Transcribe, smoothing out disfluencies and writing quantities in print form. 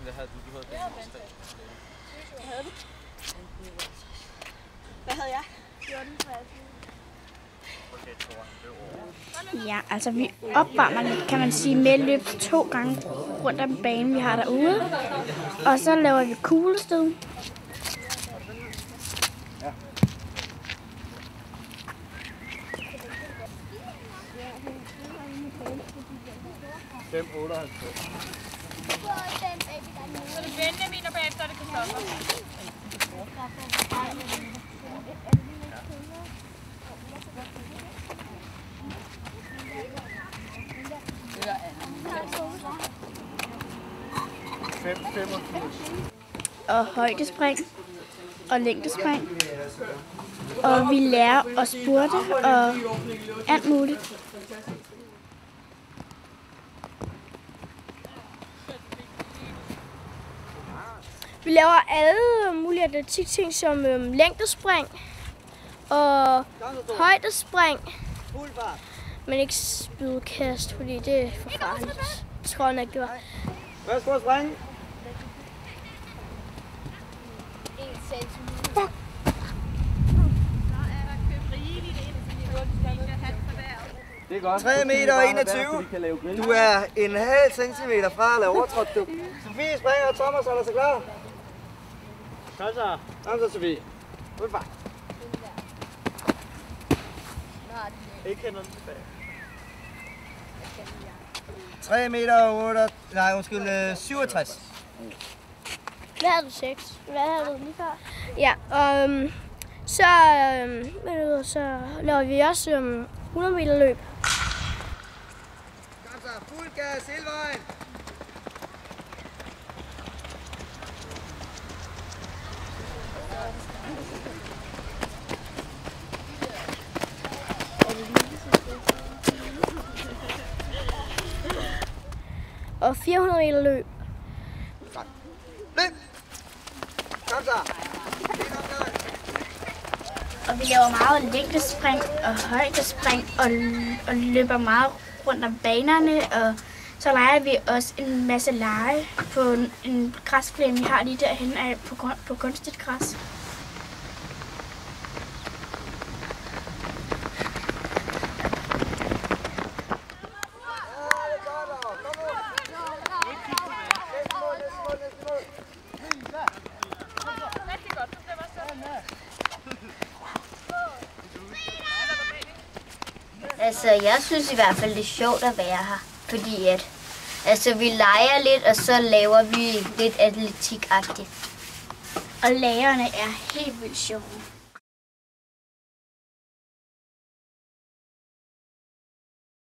Hvad havde du? Du havde det. Hvad havde du? Hvad havde jeg? 14. Ja, altså vi opvarmer lidt, kan man sige, med løb 2 gange rundt om banen, vi har derude. Og så laver vi kuglestød. Ja. Så er det Benjamin, og bagefter er det Kristoffer. Og højdespring og længdespring. Og vi lærer at spurte og alt muligt. Vi laver alle mulige atletikting som længdespring og højdespring. Men ikke spydkast, fordi det er for farligt. Jeg tror ikke, det var. hvad skal du springe? Fuck! Det er godt. 3 meter og 21. Du er en halv centimeter fra at lave overtrådt, du. Sofie springer, og Thomas holder sig klar. Kom så. Kom så, Sofie. Udfart. Ikke hænder den tilbage. 3 meter og 8... Nej, undskyld, 67. Hvad havde du 6? Hvad havde du lige før? Ja, og så laver vi også 100 meter løb. Kom så, fuld gas hele vejen. Og 400 meter løb. Løb! Kom så! Og vi laver meget længdespring og højdespring og løber meget rundt om banerne. Og så leger vi også en masse lege på en græsplæne, vi har lige derhen på kunstigt græs. Altså, jeg synes i hvert fald, det er sjovt at være her, fordi vi leger lidt, og så laver vi lidt atletikagtigt. Og lærerne er helt vildt sjove.